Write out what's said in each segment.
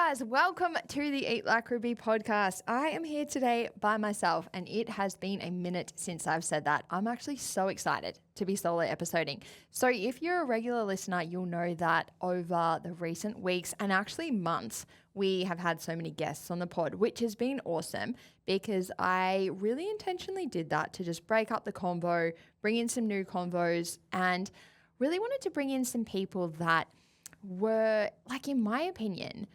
guys, welcome to the Eat Like Ruby podcast. I am here today by myself and it has been a minute since I've said that. I'm actually so excited to be solo episoding. So if you're a regular listener, you'll know that over the recent weeks and actually months, we have had so many guests on the pod, which has been awesome because I really intentionally did that to just break up the convo, bring in some new convos, and really wanted to bring in some people that were, like, in my opinion,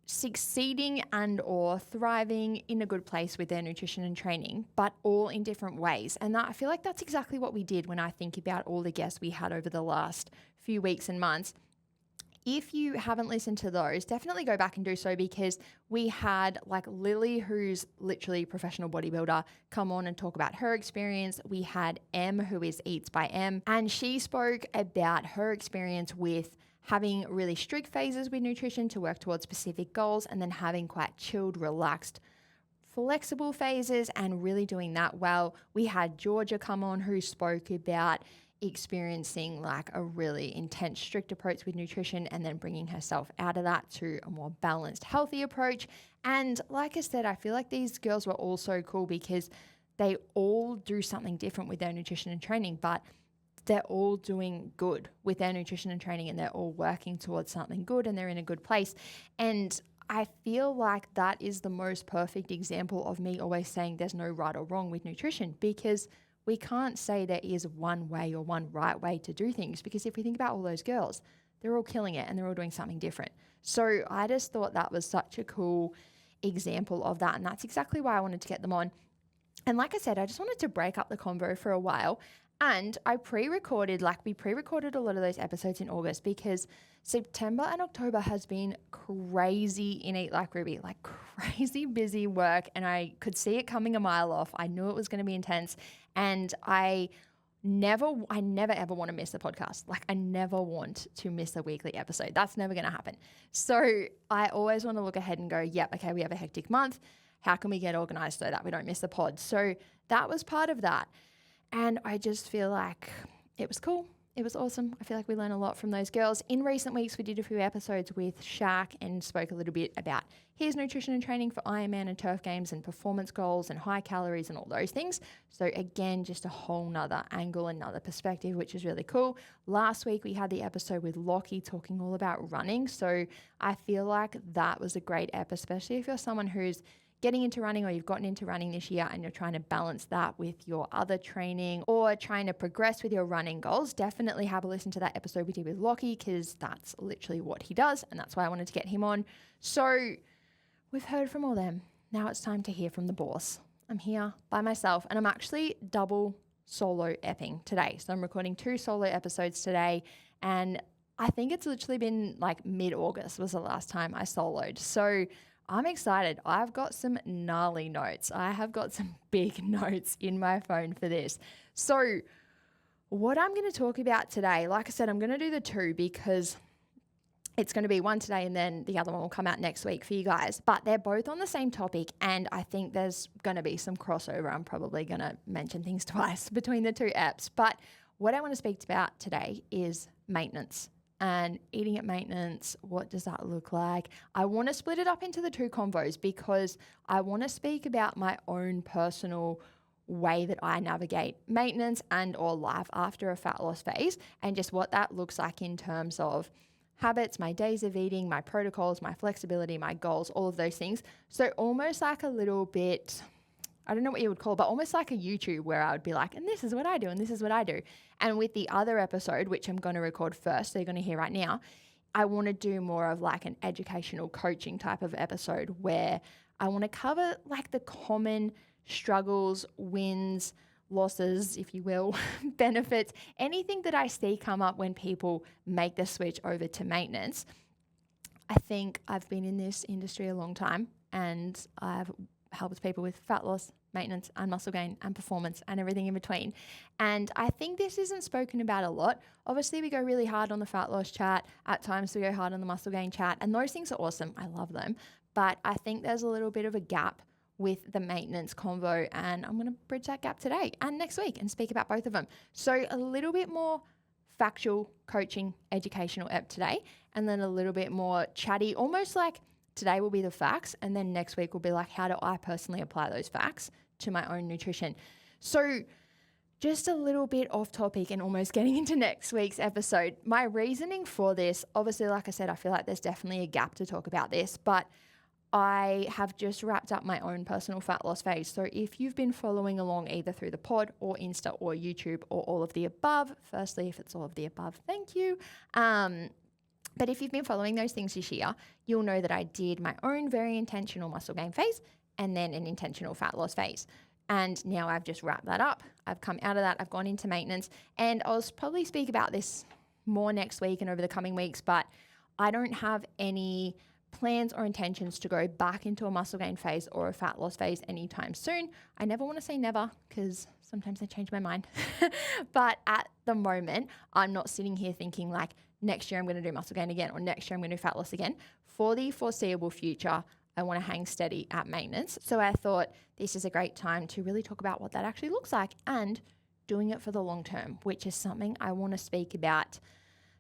succeeding and or thriving in a good place with their nutrition and training, but all in different ways. And I feel like that's exactly what we did when I think about all the guests we had over the last few weeks and months. If you haven't listened to those, definitely go back and do so because we had like Lily, who's literally a professional bodybuilder, come on and talk about her experience. We had Em, who is Eats by Em, and she spoke about her experience with having really strict phases with nutrition to work towards specific goals and then having quite chilled, relaxed, flexible phases and really doing that well. We had Georgia come on who spoke about experiencing like a really intense, strict approach with nutrition and then bringing herself out of that to a more balanced, healthy approach. And like I said, I feel like these girls were all so cool because they all do something different with their nutrition and training, but they're all doing good with their nutrition and training and they're all working towards something good and they're in a good place. And I feel like that is the most perfect example of me always saying there's no right or wrong with nutrition because we can't say there is one way or one right way to do things because if we think about all those girls, they're all killing it and they're all doing something different. So I just thought that was such a cool example of that. And that's exactly why I wanted to get them on. And like I said, I just wanted to break up the convo for a while. And we pre-recorded a lot of those episodes in August because September and October has been crazy in Eat Like Ruby, like crazy busy work. And I could see it coming a mile off. I knew it was going to be intense. And I never ever want to miss a podcast. Like I never want to miss a weekly episode. That's never going to happen. So I always want to look ahead and go, yep, okay, we have a hectic month. How can we get organized so that we don't miss the pod? So that was part of that. And I just feel like it was cool. It was awesome. I feel like we learned a lot from those girls. In recent weeks, we did a few episodes with Shaq and spoke a little bit about his nutrition and training for Ironman and turf games and performance goals and high calories and all those things. So again, just a whole nother angle, another perspective, which is really cool. Last week, we had the episode with Lockie talking all about running. So I feel like that was a great episode, especially if you're someone who's getting into running or you've gotten into running this year and you're trying to balance that with your other training or trying to progress with your running goals, definitely have a listen to that episode we did with Lockie because that's literally what he does and that's why I wanted to get him on. So we've heard from all them. Now it's time to hear from the boss. I'm here by myself and I'm actually double solo epping today. So I'm recording 2 solo episodes today and I think it's literally been like mid-August was the last time I soloed. So I'm excited. I've got some gnarly notes. I have got some big notes in my phone for this. So what I'm going to talk about today, like I said, I'm going to do the 2 because it's going to be one today and then the other one will come out next week for you guys. But they're both on the same topic and I think there's going to be some crossover. I'm probably going to mention things twice between the 2 apps. But what I want to speak about today is maintenance. And eating at maintenance, what does that look like? I want to split it up into the 2 convos because I want to speak about my own personal way that I navigate maintenance and or life after a fat loss phase and just what that looks like in terms of habits, my days of eating, my protocols, my flexibility, my goals, all of those things. So almost like a little bit, I don't know what you would call it, but almost like a YouTube where I would be like, and this is what I do, and this is what I do. And with the other episode, which I'm going to record first, so you're going to hear right now, I want to do more of like an educational coaching type of episode where I want to cover like the common struggles, wins, losses, if you will, benefits, anything that I see come up when people make the switch over to maintenance. I think I've been in this industry a long time and I've helps people with fat loss, maintenance and muscle gain and performance and everything in between. And I think this isn't spoken about a lot. Obviously, we go really hard on the fat loss chat. At times we go hard on the muscle gain chat and those things are awesome. I love them. But I think there's a little bit of a gap with the maintenance convo and I'm going to bridge that gap today and next week and speak about both of them. So a little bit more factual coaching, educational ep today and then a little bit more chatty, almost like today will be the facts, and then next week will be like, how do I personally apply those facts to my own nutrition? So just a little bit off topic and almost getting into next week's episode. My reasoning for this, obviously, like I said, I feel like there's definitely a gap to talk about this, but I have just wrapped up my own personal fat loss phase. So if you've been following along either through the pod or Insta or YouTube or all of the above, firstly, if it's all of the above, thank you. But if you've been following those things this year, you'll know that I did my own very intentional muscle gain phase and then an intentional fat loss phase. And now I've just wrapped that up. I've come out of that. I've gone into maintenance, and I'll probably speak about this more next week and over the coming weeks, but I don't have any plans or intentions to go back into a muscle gain phase or a fat loss phase anytime soon. I never want to say never because sometimes I change my mind. But at the moment, I'm not sitting here thinking like next year I'm going to do muscle gain again or next year I'm going to do fat loss again. For the foreseeable future, I want to hang steady at maintenance. So I thought this is a great time to really talk about what that actually looks like and doing it for the long term, which is something I want to speak about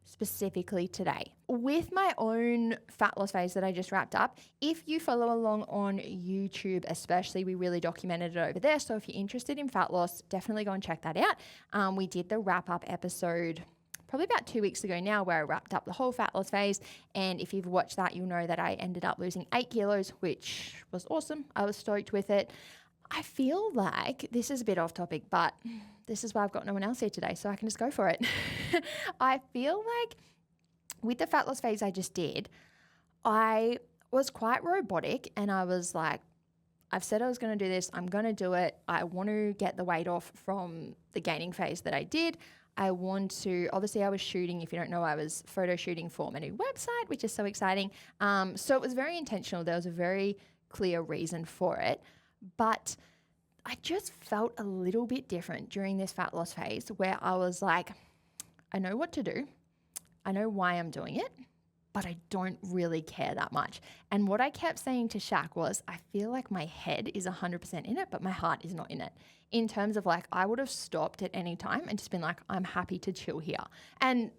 specifically today. With my own fat loss phase that I just wrapped up, if you follow along on YouTube especially, we really documented it over there. So if you're interested in fat loss, definitely go and check that out. We did the wrap up episode probably about 2 weeks ago now, where I wrapped up the whole fat loss phase. And if you've watched that, you'll know that I ended up losing 8 kilos, which was awesome. I was stoked with it. I feel like this is a bit off topic, but this is why I've got no one else here today, so I can just go for it. I feel like with the fat loss phase I just did, I was quite robotic, and I was like, I've said I was going to do this. I'm going to do it. I want to get the weight off from the gaining phase that I did. I want to, obviously I was shooting, if you don't know, I was photo shooting for my new website, which is so exciting. So it was very intentional. There was a very clear reason for it. But I just felt a little bit different during this fat loss phase, where I was like, I know what to do. I know why I'm doing it, but I don't really care that much. And what I kept saying to Shaq was, I feel like my head is 100% in it, but my heart is not in it. In terms of like, I would have stopped at any time and just been like, I'm happy to chill here. And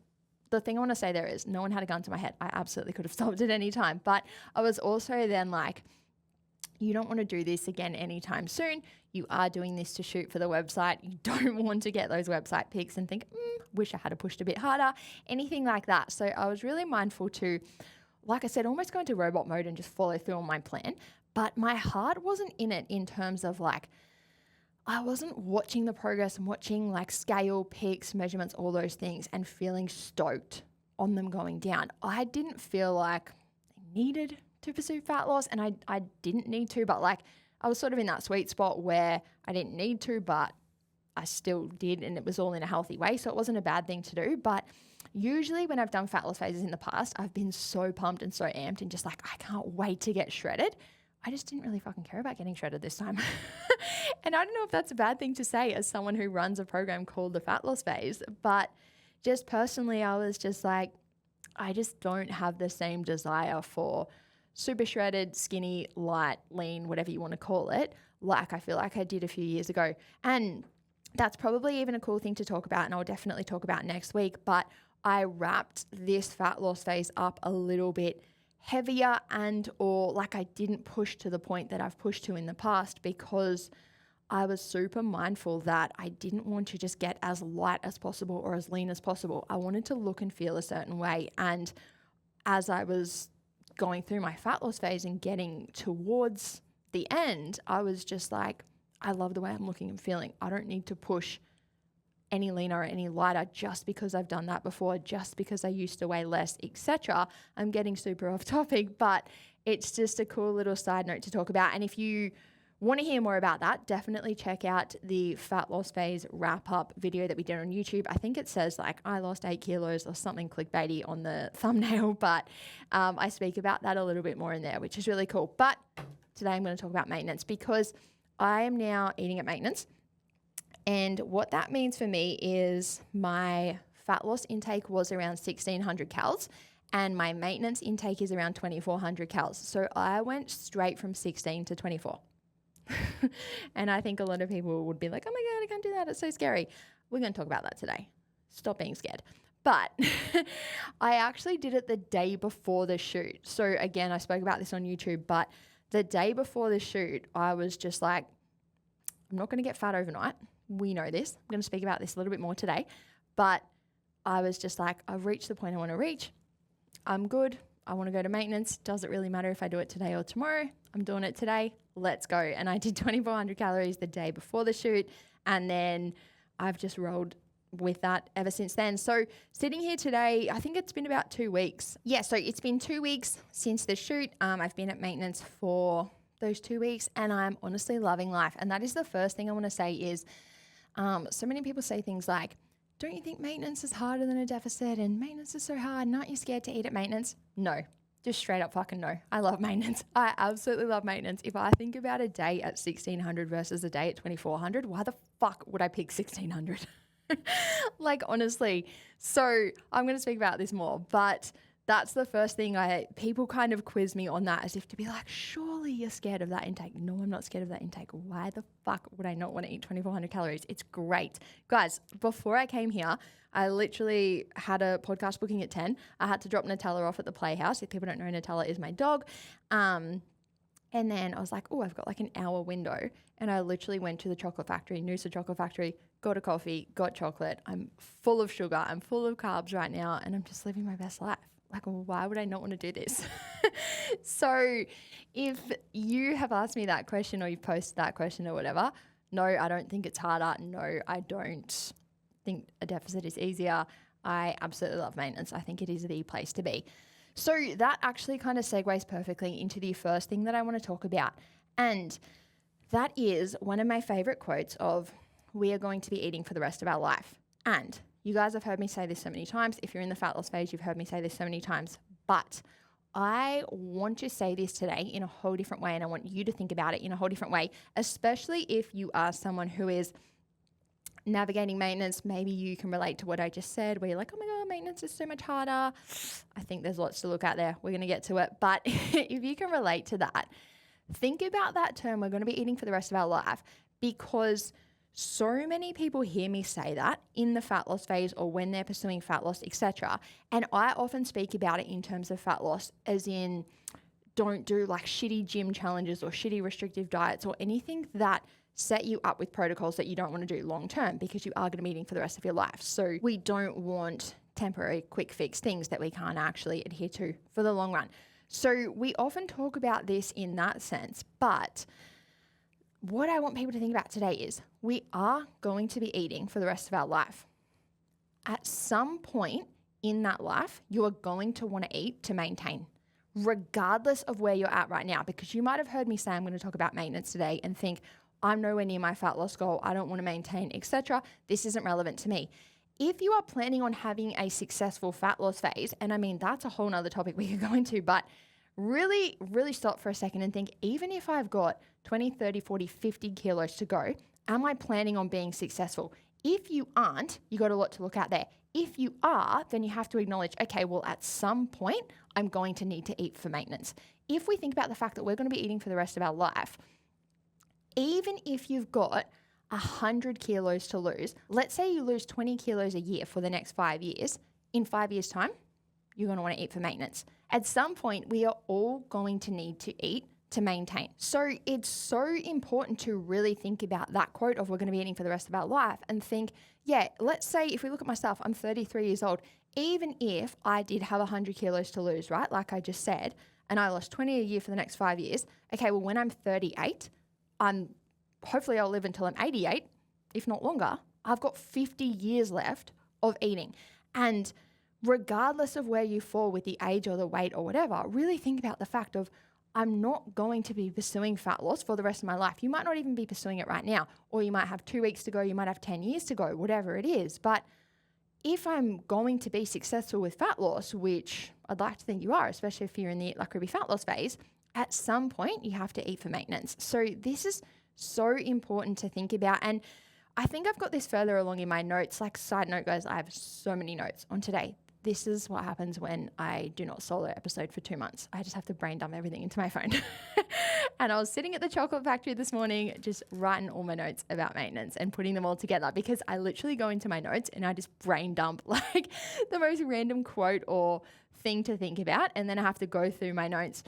the thing I want to say there is, no one had a gun to my head. I absolutely could have stopped at any time. But I was also then like, you don't want to do this again anytime soon. You are doing this to shoot for the website. You don't want to get those website pics and think, wish I had pushed a bit harder, anything like that. So I was really mindful to, like I said, almost go into robot mode and just follow through on my plan. But my heart wasn't in it in terms of like, I wasn't watching the progress and watching like scale, pics, measurements, all those things and feeling stoked on them going down. I didn't feel like I needed to pursue fat loss, and I didn't need to, but like I was sort of in that sweet spot where I didn't need to, but I still did, and it was all in a healthy way. So it wasn't a bad thing to do. But usually when I've done fat loss phases in the past, I've been so pumped and so amped and just like, I can't wait to get shredded. I just didn't really fucking care about getting shredded this time. And I don't know if that's a bad thing to say as someone who runs a program called the fat loss phase, but just personally, I was just like, I just don't have the same desire for super shredded, skinny, light, lean, whatever you want to call it, like I feel like I did a few years ago. And that's probably even a cool thing to talk about, and I'll definitely talk about next week. But I wrapped this fat loss phase up a little bit heavier, and or like I didn't push to the point that I've pushed to in the past, because I was super mindful that I didn't want to just get as light as possible or as lean as possible. I wanted to look and feel a certain way. And as I was going through my fat loss phase and getting towards the end, I was just like, I love the way I'm looking and feeling. I don't need to push any leaner or any lighter just because I've done that before, just because I used to weigh less, etc. I'm getting super off topic, but it's just a cool little side note to talk about. And if you want to hear more about that, definitely check out the fat loss phase wrap up video that we did on YouTube. I think it says like I lost 8 kilos or something clickbaity on the thumbnail, but I speak about that a little bit more in there, which is really cool. But today I'm going to talk about maintenance, because I am now eating at maintenance. And what that means for me is my fat loss intake was around 1,600 calories and my maintenance intake is around 2,400 calories. So I went straight from 16 to 24. And I think a lot of people would be like, oh my God, I can't do that. It's so scary. We're going to talk about that today. Stop being scared. But I actually did it the day before the shoot. So again, I spoke about this on YouTube, but the day before the shoot, I was just like, I'm not going to get fat overnight. We know this. I'm going to speak about this a little bit more today. But I was just like, I've reached the point I want to reach. I'm good. I want to go to maintenance. Doesn't really matter if I do it today or tomorrow. I'm doing it today. Let's go. And I did 2,400 calories the day before the shoot. And then I've just rolled with that ever since then. So sitting here today, I think it's been about 2 weeks. Yeah, so it's been 2 weeks since the shoot. I've been at maintenance for those 2 weeks and I'm honestly loving life. And that is the first thing I want to say is so many people say things like, don't you think maintenance is harder than a deficit and maintenance is so hard? And aren't you scared to eat at maintenance? No, just straight up fucking no. I love maintenance. I absolutely love maintenance. If I think about a day at 1,600 versus a day at 2,400, why the fuck would I pick 1,600? Like, honestly. So I'm going to speak about this more, but that's the first thing people kind of quiz me on that as if to be like, surely you're scared of that intake. No, I'm not scared of that intake. Why the fuck would I not want to eat 2,400 calories? It's great. Guys, before I came here, I literally had a podcast booking at 10. I had to drop Nutella off at the playhouse. If people don't know, Nutella is my dog. And then I was like, oh, I've got like an hour window. And I literally went to the chocolate factory, Noosa Chocolate Factory, got a coffee, got chocolate. I'm full of sugar. I'm full of carbs right now. And I'm just living my best life. Like, why would I not want to do this? So if you have asked me that question or you've posted that question or whatever, no, I don't think it's harder. No, I don't think a deficit is easier. I absolutely love maintenance. I think it is the place to be. So that actually kind of segues perfectly into the first thing that I want to talk about. And that is one of my favorite quotes of, we are going to be eating for the rest of our life. And you guys have heard me say this so many times. If you're in the fat loss phase, you've heard me say this so many times. But I want to say this today in a whole different way, and I want you to think about it in a whole different way, especially if you are someone who is navigating maintenance. Maybe you can relate to what I just said, where you're like, oh my God, maintenance is so much harder. I think there's lots to look at there. We're going to get to it. But if you can relate to that, think about that term, we're going to be eating for the rest of our life, because so many people hear me say that in the fat loss phase or when they're pursuing fat loss, etc. And I often speak about it in terms of fat loss as in, don't do like shitty gym challenges or shitty restrictive diets or anything that set you up with protocols that you don't want to do long term, because you are going to be eating for the rest of your life. So we don't want temporary quick fix things that we can't actually adhere to for the long run. So we often talk about this in that sense, but what I want people to think about today is we are going to be eating for the rest of our life. At some point in that life, you are going to want to eat to maintain, regardless of where you're at right now, because you might have heard me say I'm going to talk about maintenance today and think I'm nowhere near my fat loss goal, I don't want to maintain, etc. This isn't relevant to me. If you are planning on having a successful fat loss phase, and I mean, that's a whole nother topic we could go into, but really, really stop for a second and think, even if I've got 20, 30, 40, 50 kilos to go, am I planning on being successful? If you aren't, you got a lot to look at there. If you are, then you have to acknowledge, okay, well, at some point, I'm going to need to eat for maintenance. If we think about the fact that we're going to be eating for the rest of our life, even if you've got 100 kilos to lose, let's say you lose 20 kilos a year for the next 5 years, in 5 years' time, you're going to want to eat for maintenance. At some point, we are all going to need to eat to maintain. So it's so important to really think about that quote of we're going to be eating for the rest of our life and think, yeah, let's say if we look at myself, I'm 33 years old. Even if I did have 100 kilos to lose, right, like I just said, and I lost 20 a year for the next 5 years, okay, well, when I'm 38, hopefully I'll live until I'm 88, if not longer. I've got 50 years left of eating. And regardless of where you fall with the age or the weight or whatever, really think about the fact of, I'm not going to be pursuing fat loss for the rest of my life. You might not even be pursuing it right now, or you might have 2 weeks to go, you might have 10 years to go, whatever it is. But if I'm going to be successful with fat loss, which I'd like to think you are, especially if you're in the Eat Like Ruby fat loss phase, at some point you have to eat for maintenance. So this is so important to think about. And I think I've got this further along in my notes. Like, side note, guys, I have so many notes on today. This is what happens when I do not solo episode for 2 months. I just have to brain dump everything into my phone. And I was sitting at the chocolate factory this morning, just writing all my notes about maintenance and putting them all together, because I literally go into my notes and I just brain dump like the most random quote or thing to think about. And then I have to go through my notes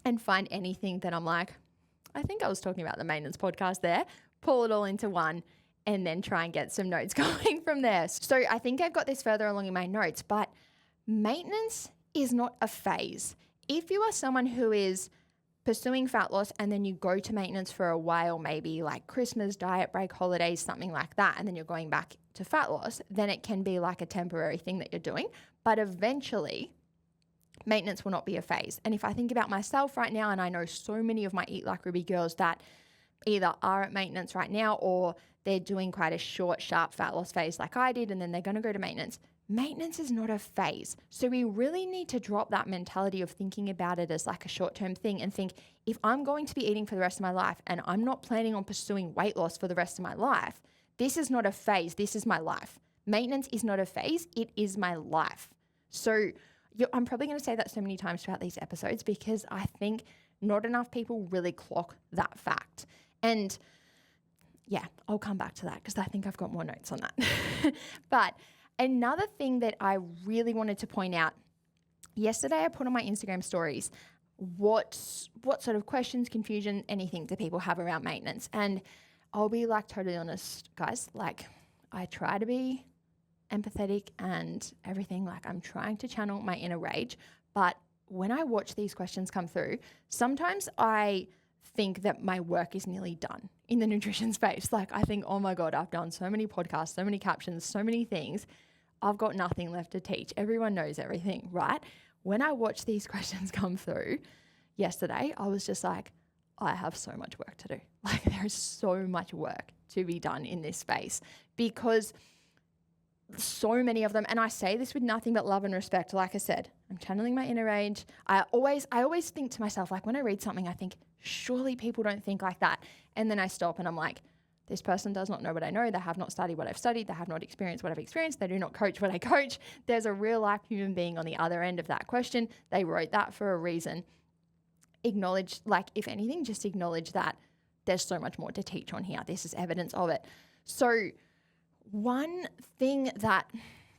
and find anything that I'm like, I think I was talking about the maintenance podcast there, pull it all into one, and then try and get some notes going from there. So I think I've got this further along in my notes, but maintenance is not a phase. If you are someone who is pursuing fat loss and then you go to maintenance for a while, maybe like Christmas, diet break, holidays, something like that, and then you're going back to fat loss, then it can be like a temporary thing that you're doing. But eventually, maintenance will not be a phase. And if I think about myself right now, and I know so many of my Eat Like Ruby girls that either are at maintenance right now or they're doing quite a short, sharp fat loss phase like I did, and then they're going to go to maintenance. Maintenance is not a phase. So we really need to drop that mentality of thinking about it as like a short-term thing and think, if I'm going to be eating for the rest of my life and I'm not planning on pursuing weight loss for the rest of my life, this is not a phase. This is my life. Maintenance is not a phase. It is my life. So I'm probably going to say that so many times throughout these episodes because I think not enough people really clock that fact. And yeah, I'll come back to that because I think I've got more notes on that. But another thing that I really wanted to point out, yesterday I put on my Instagram stories what sort of questions, confusion, anything do people have around maintenance. And I'll be like totally honest, guys, like I try to be empathetic and everything, like I'm trying to channel my inner rage. But when I watch these questions come through, sometimes I think that my work is nearly done in the nutrition space. Like I think, oh my God, I've done so many podcasts, so many captions, so many things. I've got nothing left to teach. Everyone knows everything, right? When I watch these questions come through yesterday, I was just like, I have so much work to do. Like there is so much work to be done in this space because so many of them, and I say this with nothing but love and respect. Like I said, I'm channeling my inner rage. I always think to myself, like when I read something, I think, surely people don't think like that. And then I stop and I'm like, this person does not know what I know. They have not studied what I've studied. They have not experienced what I've experienced. They do not coach what I coach. There's a real life human being on the other end of that question. They wrote that for a reason. Acknowledge, like if anything, just acknowledge that there's so much more to teach on here. This is evidence of it. So one thing that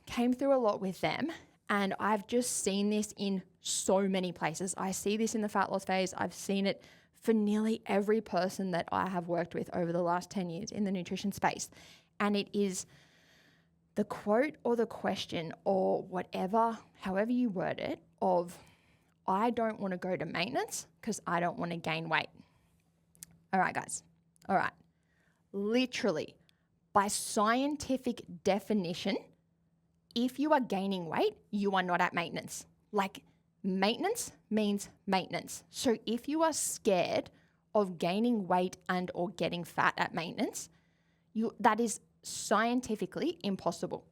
came through a lot with them, and I've just seen this in so many places. I see this in the fat loss phase. I've seen it for nearly every person that I have worked with over the last 10 years in the nutrition space. And it is the quote or the question or whatever, however you word it, of I don't want to go to maintenance because I don't want to gain weight. All right, guys. All right. Literally, by scientific definition, if you are gaining weight, you are not at maintenance. Like maintenance means maintenance. So if you are scared of gaining weight and or getting fat at maintenance, that is scientifically impossible.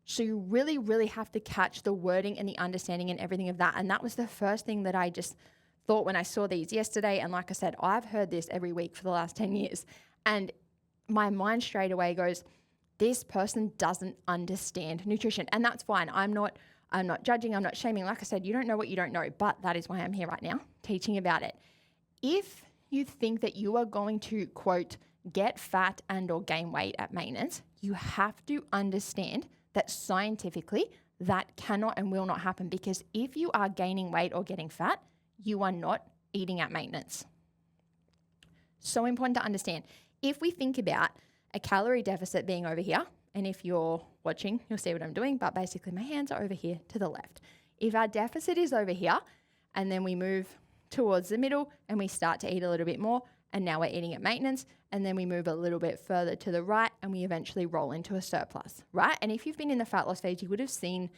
So you really, really have to catch the wording and the understanding and everything of that. And that was the first thing that I just thought when I saw these yesterday. And like I said, I've heard this every week for the last 10 years. And my mind straight away goes, this person doesn't understand nutrition. And that's fine. I'm not judging, I'm not shaming. Like I said, you don't know what you don't know, but that is why I'm here right now teaching about it. If you think that you are going to, quote, get fat and or gain weight at maintenance, you have to understand that scientifically that cannot and will not happen, because if you are gaining weight or getting fat, you are not eating at maintenance. So important to understand. If we think about a calorie deficit being over here, and if you're watching, you'll see what I'm doing, but basically my hands are over here to the left. If our deficit is over here, and then we move towards the middle and we start to eat a little bit more, and now we're eating at maintenance, and then we move a little bit further to the right and we eventually roll into a surplus, right? And if you've been in the fat loss phase, you would have seen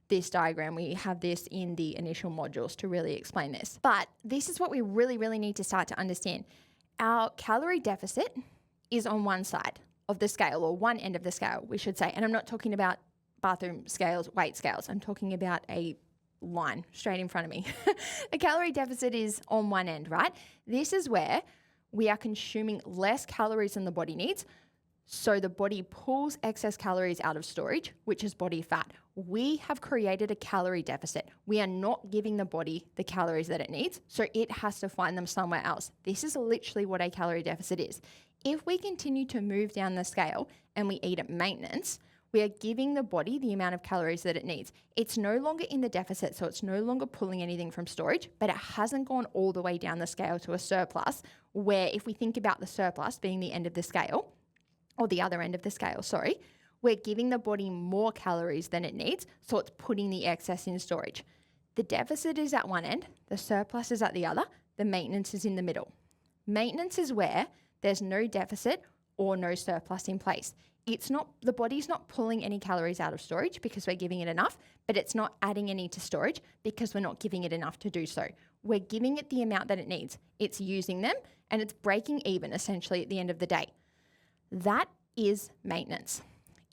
this diagram. We have this in the initial modules to really explain this. But this is what we really, really need to start to understand. Our calorie deficit is on one side of the scale, or one end of the scale, we should say. And I'm not talking about bathroom scales, weight scales. I'm talking about a line straight in front of me. A calorie deficit is on one end, right? This is where we are consuming less calories than the body needs. So the body pulls excess calories out of storage, which is body fat. we have created a calorie deficit. We are not giving the body the calories that it needs, so it has to find them somewhere else. This is literally what a calorie deficit is. If we continue to move down the scale and we eat at maintenance, we are giving the body the amount of calories that it needs. It's no longer in the deficit, so it's no longer pulling anything from storage, but it hasn't gone all the way down the scale to a surplus, where if we think about the surplus being the end of the scale, or the other end of the scale, sorry, we're giving the body more calories than it needs, so it's putting the excess in storage. The deficit is at one end, the surplus is at the other, the maintenance is in the middle. Maintenance is where there's no deficit or no surplus in place. The body's not pulling any calories out of storage because we're giving it enough, but it's not adding any to storage because we're not giving it enough to do so. We're giving it the amount that it needs. It's using them and it's breaking even essentially at the end of the day. That is maintenance.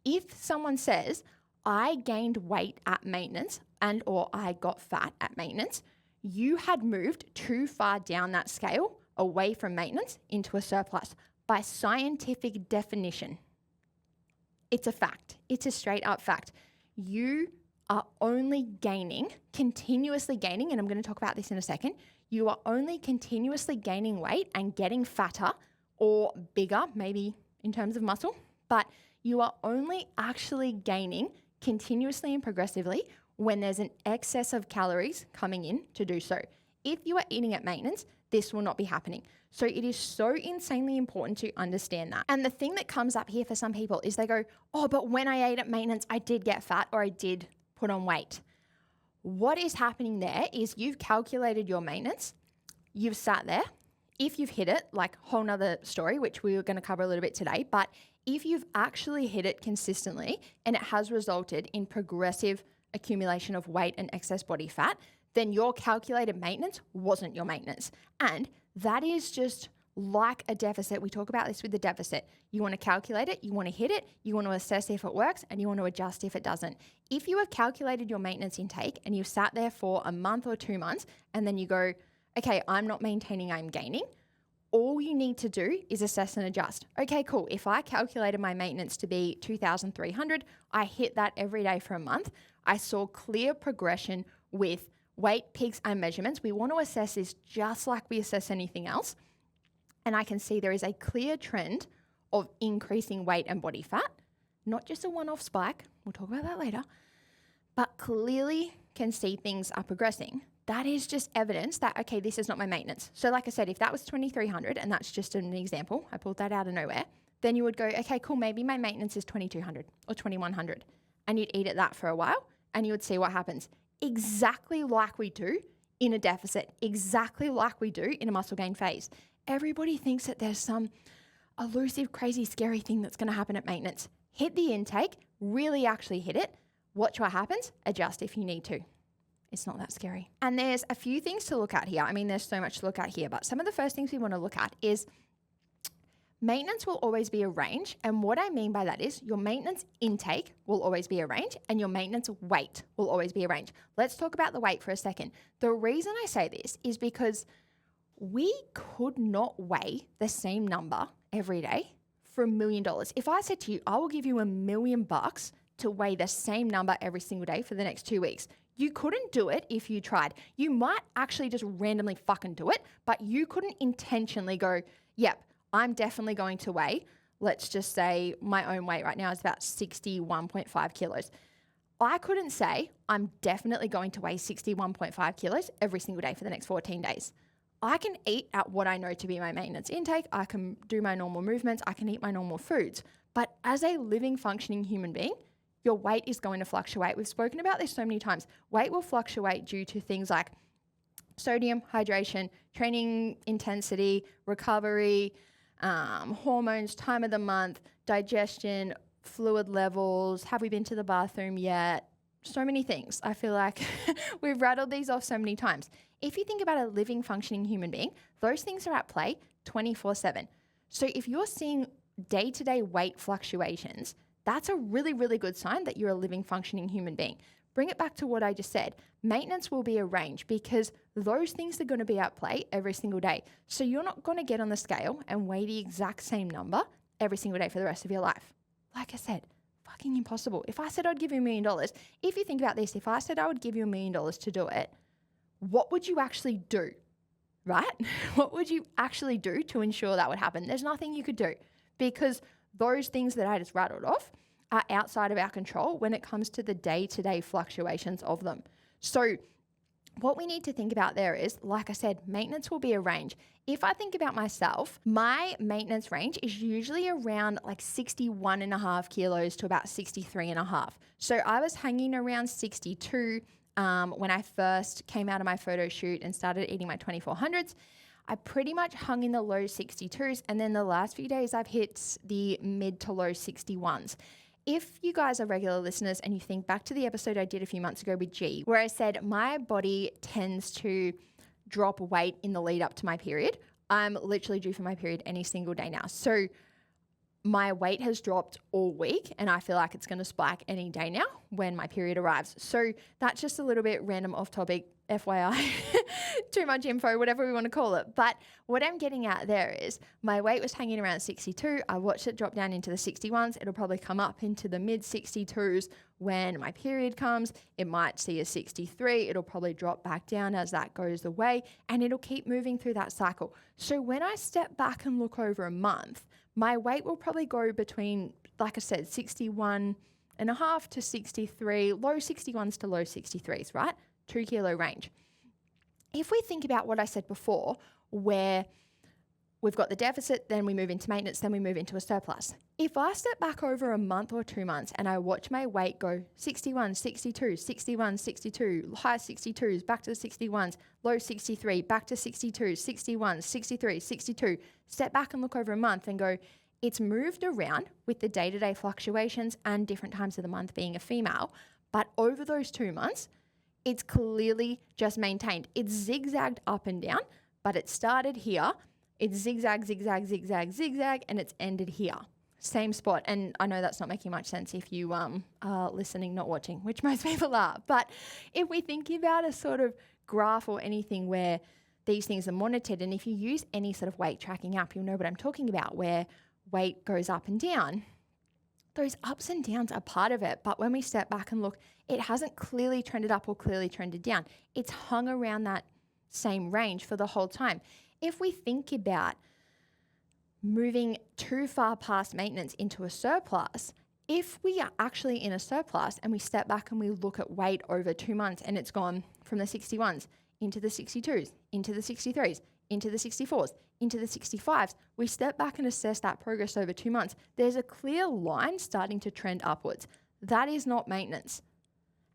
If someone says, I gained weight at maintenance and or I got fat at maintenance, you had moved too far down that scale away from maintenance into a surplus by scientific definition. It's a fact. It's a straight up fact. You are only gaining, continuously gaining, and I'm going to talk about this in a second. You are only continuously gaining weight and getting fatter or bigger, maybe in terms of muscle, but you are only actually gaining continuously and progressively when there's an excess of calories coming in to do so. If you are eating at maintenance, this will not be happening. So it is so insanely important to understand that. And the thing that comes up here for some people is they go, oh, but when I ate at maintenance, I did get fat or I did put on weight. What is happening there is you've calculated your maintenance, you've sat there. If you've hit it, like whole nother story, which we are going to cover a little bit today, but if you've actually hit it consistently and it has resulted in progressive accumulation of weight and excess body fat, then your calculated maintenance wasn't your maintenance. And that is just like a deficit. We talk about this with the deficit. You want to calculate it, you want to hit it, you want to assess if it works, and you want to adjust if it doesn't. If you have calculated your maintenance intake and you've sat there for a month or 2 months and then you go, okay, I'm not maintaining, I'm gaining, all you need to do is assess and adjust. Okay, cool. If I calculated my maintenance to be 2,300, I hit that every day for a month. I saw clear progression with weight, peaks, and measurements. We want to assess this just like we assess anything else. And I can see there is a clear trend of increasing weight and body fat, not just a one-off spike. We'll talk about that later, but clearly can see things are progressing. That is just evidence that, okay, this is not my maintenance. So like I said, if that was 2,300, and that's just an example, I pulled that out of nowhere, then you would go, okay, cool, maybe my maintenance is 2,200 or 2,100. And you'd eat at that for a while and you would see what happens. Exactly like we do in a deficit, exactly like we do in a muscle gain phase. Everybody thinks that there's some elusive, crazy, scary thing that's going to happen at maintenance. Hit the intake, really actually hit it, watch what happens, adjust if you need to. It's not that scary. And there's a few things to look at here. I mean, there's so much to look at here, but some of the first things we want to look at is maintenance will always be a range. And what I mean by that is your maintenance intake will always be a range and your maintenance weight will always be a range. Let's talk about the weight for a second. The reason I say this is because we could not weigh the same number every day for $1 million. If I said to you, I will give you $1 million to weigh the same number every single day for the next 2 weeks, you couldn't do it if you tried. You might actually just randomly fucking do it, but you couldn't intentionally go, yep, I'm definitely going to weigh, let's just say my own weight right now is about 61.5 kilos. I couldn't say I'm definitely going to weigh 61.5 kilos every single day for the next 14 days. I can eat at what I know to be my maintenance intake. I can do my normal movements. I can eat my normal foods. But as a living, functioning human being, your weight is going to fluctuate. We've spoken about this so many times. Weight will fluctuate due to things like sodium, hydration, training intensity, recovery, hormones, time of the month, digestion, fluid levels, have we been to the bathroom yet? So many things. I feel like we've rattled these off so many times. If you think about a living, functioning human being, those things are at play 24/7. So if you're seeing day-to-day weight fluctuations, that's a really, really good sign that you're a living, functioning human being. Bring it back to what I just said. Maintenance will be a range because those things are going to be at play every single day. So you're not going to get on the scale and weigh the exact same number every single day for the rest of your life. Like I said, fucking impossible. If I said I'd give you $1 million, if you think about this, if I said I would give you $1 million to do it, what would you actually do, right? What would you actually do to ensure that would happen? There's nothing you could do because those things that I just rattled off are outside of our control when it comes to the day-to-day fluctuations of them. So what we need to think about there is, like I said, maintenance will be a range. If I think about myself, my maintenance range is usually around like 61.5 kilos to about 63.5. So I was hanging around 62 when I first came out of my photo shoot and started eating my 2400s. I pretty much hung in the low 62s, and then the last few days I've hit the mid to low 61s. If you guys are regular listeners and you think back to the episode I did a few months ago with G, where I said my body tends to drop weight in the lead up to my period, I'm literally due for my period any single day now. So my weight has dropped all week and I feel like it's going to spike any day now when my period arrives. So that's just a little bit random off topic, FYI, too much info, whatever we want to call it. But what I'm getting at there is my weight was hanging around 62. I watched it drop down into the 61s. It'll probably come up into the mid 62s when my period comes. It might see a 63. It'll probably drop back down as that goes away, and it'll keep moving through that cycle. So when I step back and look over a month, my weight will probably go between, like I said, 61.5 to 63, low 61s to low 63s, right? 2 kilo range. If we think about what I said before, where we've got the deficit, then we move into maintenance, then we move into a surplus. If I step back over a month or 2 months and I watch my weight go 61, 62, 61, 62, high 62s, back to the 61s, low 63, back to 62, 61, 63, 62, step back and look over a month and go, it's moved around with the day-to-day fluctuations and different times of the month being a female, but over those 2 months, it's clearly just maintained. It's zigzagged up and down, but it started here. It's zigzag, zigzag, zigzag, zigzag, and it's ended here. Same spot. And I know that's not making much sense if you are listening, not watching, which most people are. But if we think about a sort of graph or anything where these things are monitored, and if you use any sort of weight tracking app, you'll know what I'm talking about, where weight goes up and down. Those ups and downs are part of it. But when we step back and look, it hasn't clearly trended up or clearly trended down. It's hung around that same range for the whole time. If we think about moving too far past maintenance into a surplus, if we are actually in a surplus and we step back and we look at weight over 2 months and it's gone from the 61s into the 62s, into the 63s, into the 64s, into the 65s, we step back and assess that progress over 2 months. There's a clear line starting to trend upwards. That is not maintenance.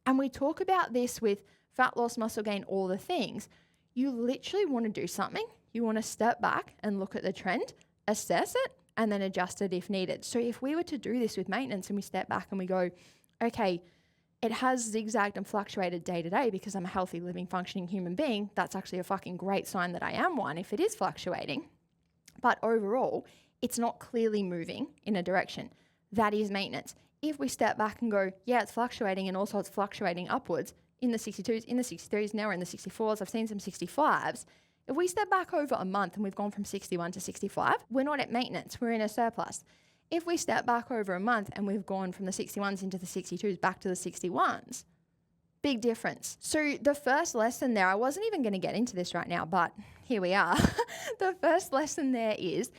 And we talk about this with fat loss, muscle gain, all the things. You literally want to do something. You want to step back and look at the trend, assess it, and then adjust it if needed. So if we were to do this with maintenance and we step back and we go, okay, it has zigzagged and fluctuated day to day because I'm a healthy, living, functioning human being, that's actually a fucking great sign that I am one if it is fluctuating. But overall, it's not clearly moving in a direction. That is maintenance. If we step back and go, yeah, it's fluctuating, and also it's fluctuating upwards in the 62s, in the 63s, now we're in the 64s, I've seen some 65s. If we step back over a month and we've gone from 61 to 65, we're not at maintenance, we're in a surplus. If we step back over a month and we've gone from the 61s into the 62s back to the 61s, big difference. So the first lesson there, I wasn't even going to get into this right now, but here we are. The first lesson there is,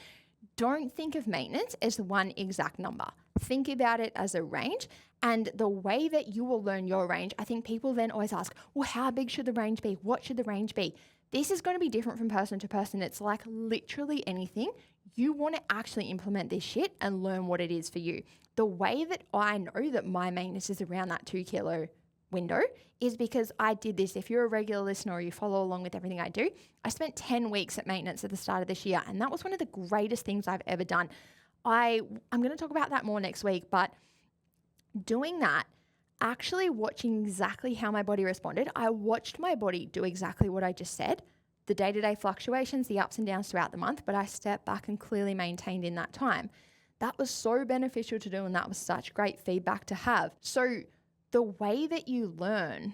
don't think of maintenance as one exact number. Think about it as a range, and the way that you will learn your range, I think people then always ask, well, how big should the range be? What should the range be? This is going to be different from person to person. It's like literally anything. You want to actually implement this shit and learn what it is for you. The way that I know that my maintenance is around that 2 kilo window is because I did this. If you're a regular listener or you follow along with everything I do, I spent 10 weeks at maintenance at the start of this year, and that was one of the greatest things I've ever done. I'm going to talk about that more next week, but doing that, actually watching exactly how my body responded, I watched my body do exactly what I just said, the day-to-day fluctuations, the ups and downs throughout the month, but I stepped back and clearly maintained in that time. That was so beneficial to do, and that was such great feedback to have. So the way that you learn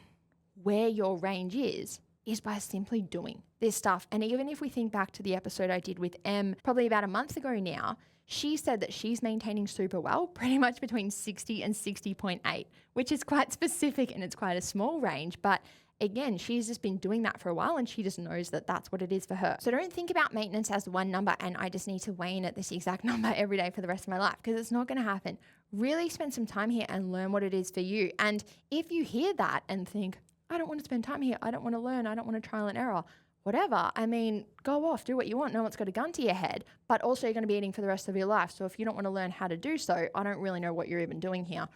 where your range is is by simply doing this stuff. And even if we think back to the episode I did with Em probably about a month ago now, she said that she's maintaining super well, pretty much between 60 and 60.8, which is quite specific and it's quite a small range. But again, she's just been doing that for a while and she just knows that that's what it is for her. So don't think about maintenance as one number and I just need to weigh in at this exact number every day for the rest of my life, because it's not going to happen. Really spend some time here and learn what it is for you. And if you hear that and think, I don't want to spend time here, I don't want to learn, I don't want to trial and error, whatever. I mean, go off, do what you want. No one's got a gun to your head, but also you're going to be eating for the rest of your life. So if you don't want to learn how to do so, I don't really know what you're even doing here.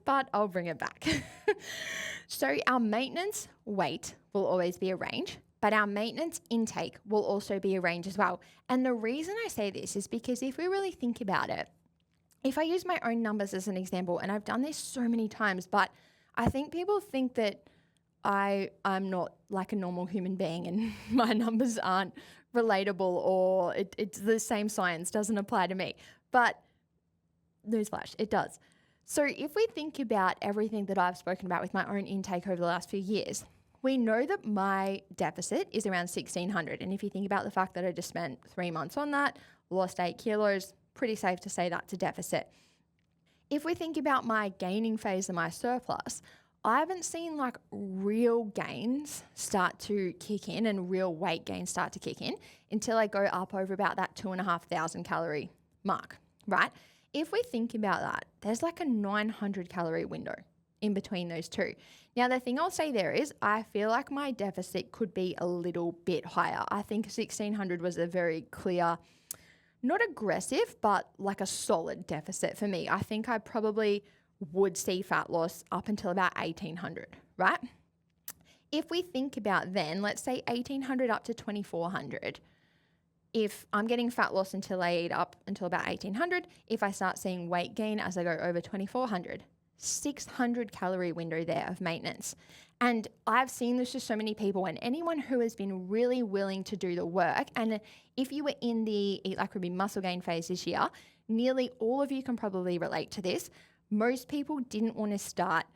But I'll bring it back. So our maintenance weight will always be a range, but our maintenance intake will also be a range as well. And the reason I say this is because if we really think about it, if I use my own numbers as an example, and I've done this so many times, but I think people think that I'm not like a normal human being and my numbers aren't relatable or it's the same science doesn't apply to me. But newsflash, it does. So if we think about everything that I've spoken about with my own intake over the last few years, we know that my deficit is around 1,600. And if you think about the fact that I just spent 3 months on that, lost 8 kilos, pretty safe to say that's a deficit. If we think about my gaining phase and my surplus, I haven't seen like real gains start to kick in and real weight gains start to kick in until I go up over about that 2,500 calorie mark, right? If we think about that, there's like a 900 calorie window in between those two. Now, the thing I'll say there is I feel like my deficit could be a little bit higher. I think 1,600 was a very clear, not aggressive, but like a solid deficit for me. I think I probably would see fat loss up until about 1,800, right? If we think about then, let's say 1,800 up to 2,400, if I'm getting fat loss until I eat up until about 1,800, if I start seeing weight gain as I go over 2,400, 600 calorie window there of maintenance. And I've seen this with so many people, and anyone who has been really willing to do the work, and if you were in the Eat Like Ruby muscle gain phase this year, nearly all of you can probably relate to this. Most people didn't want to start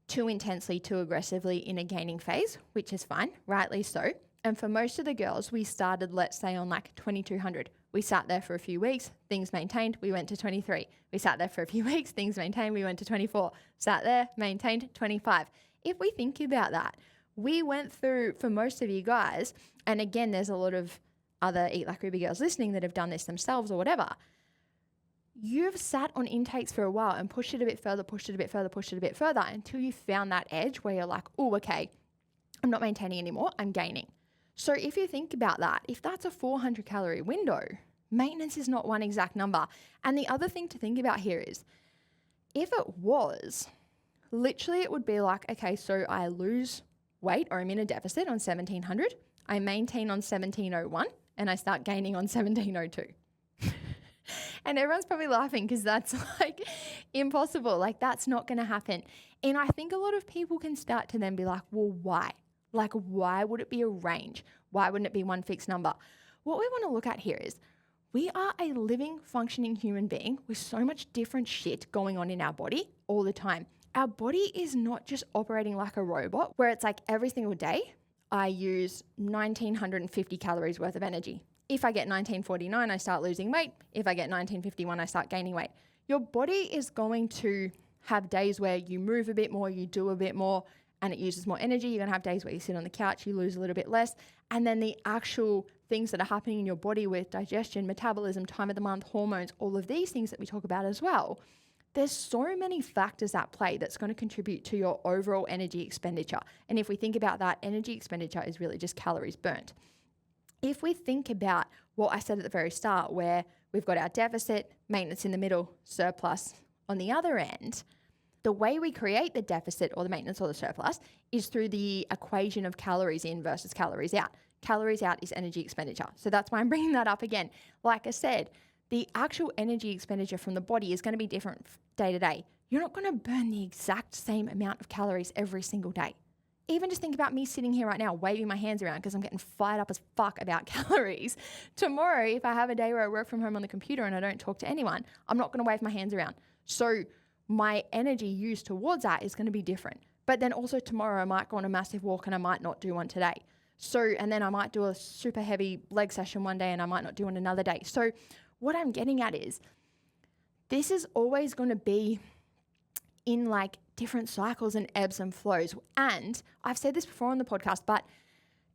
too intensely, too aggressively in a gaining phase, which is fine, rightly so. And for most of the girls, we started, let's say, on like 2,200. We sat there for a few weeks, things maintained, we went to 23. We sat there for a few weeks, things maintained, we went to 24. Sat there, maintained, 25. If we think about that, we went through, for most of you guys, and again, there's a lot of other Eat Like Ruby girls listening that have done this themselves or whatever. You've sat on intakes for a while and pushed it a bit further, pushed it a bit further, pushed it a bit further until you found that edge where you're like, oh, okay, I'm not maintaining anymore, I'm gaining. So if you think about that, if that's a 400 calorie window, maintenance is not one exact number. And the other thing to think about here is, if it was, literally it would be like, okay, so I lose weight or I'm in a deficit on 1,700, I maintain on 1,701, and I start gaining on 1,702. And everyone's probably laughing because that's like impossible. Like that's not going to happen. And I think a lot of people can start to then be like, well, why? Like, why would it be a range? Why wouldn't it be one fixed number? What we want to look at here is we are a living, functioning human being with so much different shit going on in our body all the time. Our body is not just operating like a robot where it's like every single day I use 1,950 calories worth of energy. If I get 1949, I start losing weight. If I get 1951, I start gaining weight. Your body is going to have days where you move a bit more, you do a bit more, and it uses more energy. You're going to have days where you sit on the couch, you lose a little bit less. And then the actual things that are happening in your body with digestion, metabolism, time of the month, hormones, all of these things that we talk about as well. There's so many factors at play that's going to contribute to your overall energy expenditure. And if we think about that, energy expenditure is really just calories burnt. If we think about what I said at the very start, where we've got our deficit, maintenance in the middle, surplus on the other end, the way we create the deficit or the maintenance or the surplus is through the equation of calories in versus calories out. Calories out is energy expenditure. So that's why I'm bringing that up again. Like I said, the actual energy expenditure from the body is going to be different day to day. You're not going to burn the exact same amount of calories every single day. Even just think about me sitting here right now, waving my hands around because I'm getting fired up as fuck about calories. Tomorrow, if I have a day where I work from home on the computer and I don't talk to anyone, I'm not going to wave my hands around. So my energy used towards that is going to be different. But then also tomorrow I might go on a massive walk and I might not do one today. So, and then I might do a super heavy leg session one day and I might not do one another day. So what I'm getting at is this is always going to be in like different cycles and ebbs and flows. And I've said this before on the podcast, but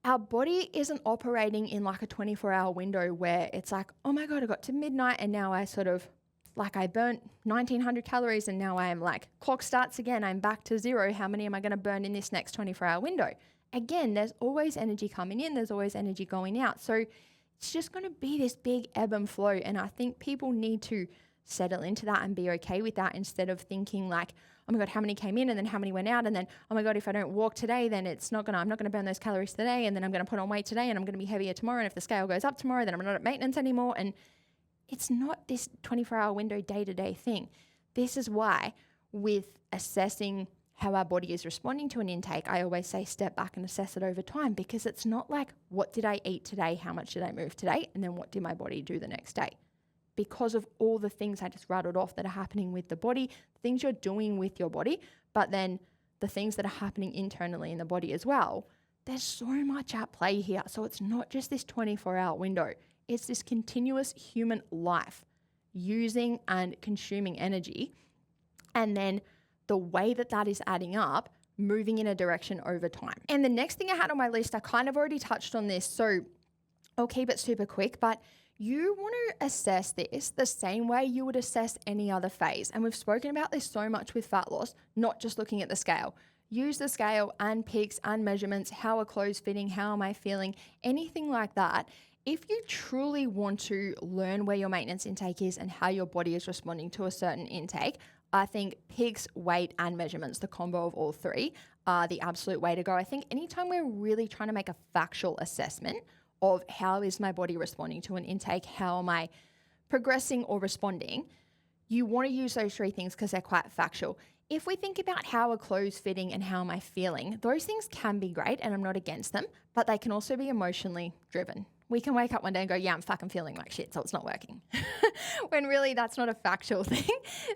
our body isn't operating in like a 24-hour window where it's like, oh my God, I got to midnight and now I sort of like I burnt 1900 calories and now I am like, clock starts again. I'm back to zero. How many am I going to burn in this next 24-hour window? Again, there's always energy coming in. There's always energy going out. So it's just going to be this big ebb and flow. And I think people need to settle into that and be okay with that instead of thinking like, oh my God, how many came in and then how many went out? And then, oh my God, if I don't walk today, then I'm not going to burn those calories today. And then I'm going to put on weight today and I'm going to be heavier tomorrow. And if the scale goes up tomorrow, then I'm not at maintenance anymore. And it's not this 24-hour window day-to-day thing. This is why with assessing how our body is responding to an intake, I always say step back and assess it over time, because it's not like, what did I eat today? How much did I move today? And then what did my body do the next day? Because of all the things I just rattled off that are happening with the body, things you're doing with your body, but then the things that are happening internally in the body as well, there's so much at play here. So it's not just this 24-hour window. It's this continuous human life using and consuming energy. And then the way that that is adding up, moving in a direction over time. And the next thing I had on my list, I kind of already touched on this, so I'll keep it super quick, but you want to assess this the same way you would assess any other phase. And we've spoken about this so much with fat loss, not just looking at the scale. Use the scale and pics and measurements. How are clothes fitting? How am I feeling? Anything like that. If you truly want to learn where your maintenance intake is and how your body is responding to a certain intake, I think pics, weight, and measurements, the combo of all three, are the absolute way to go. I think anytime we're really trying to make a factual assessment of how is my body responding to an intake, how am I progressing or responding, you want to use those three things because they're quite factual. If we think about how are clothes fitting and how am I feeling, those things can be great and I'm not against them, but they can also be emotionally driven. We can wake up one day and go, yeah, I'm fucking feeling like shit, so it's not working. When really that's not a factual thing.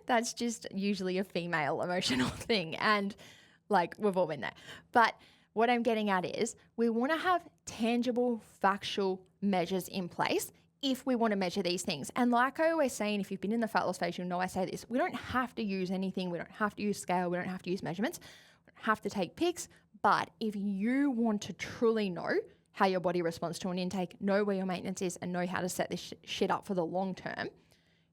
That's just usually a female emotional thing. And like we've all been there. But what I'm getting at is we want to have tangible, factual measures in place if we want to measure these things. And like I always say, and if you've been in the fat loss phase, you'll know I say this, we don't have to use anything. We don't have to use scale. We don't have to use measurements. We don't have to take pics. But if you want to truly know how your body responds to an intake, know where your maintenance is, and know how to set this shit up for the long term,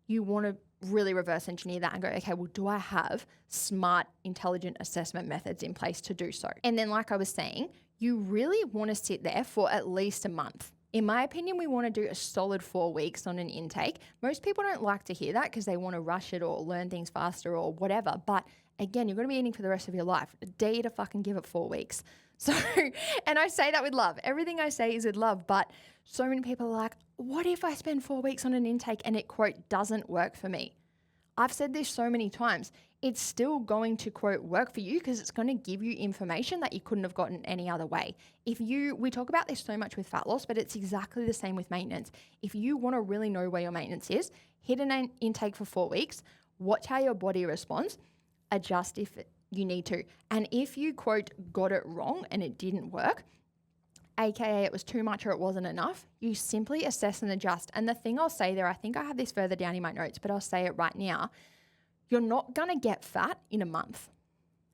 you want to really reverse engineer that and go, okay, well, do I have smart, intelligent assessment methods in place to do so? And then, like I was saying, you really want to sit there for at least a month. In my opinion, we want to do a solid 4 weeks on an intake. Most people don't like to hear that because they want to rush it or learn things faster or whatever. But again, you're going to be eating for the rest of your life. Dare you to fucking give it 4 weeks. So, and I say that with love. Everything I say is with love, but so many people are like, what if I spend 4 weeks on an intake and it, quote, doesn't work for me? I've said this so many times. It's still going to, quote, work for you because it's going to give you information that you couldn't have gotten any other way. We talk about this so much with fat loss, but it's exactly the same with maintenance. If you want to really know where your maintenance is, hit an intake for 4 weeks, watch how your body responds, adjust if you need to. And if you, quote, got it wrong and it didn't work, aka it was too much or it wasn't enough, you simply assess and adjust. And the thing I'll say there, I think I have this further down in my notes, but I'll say it right now. You're not going to get fat in a month.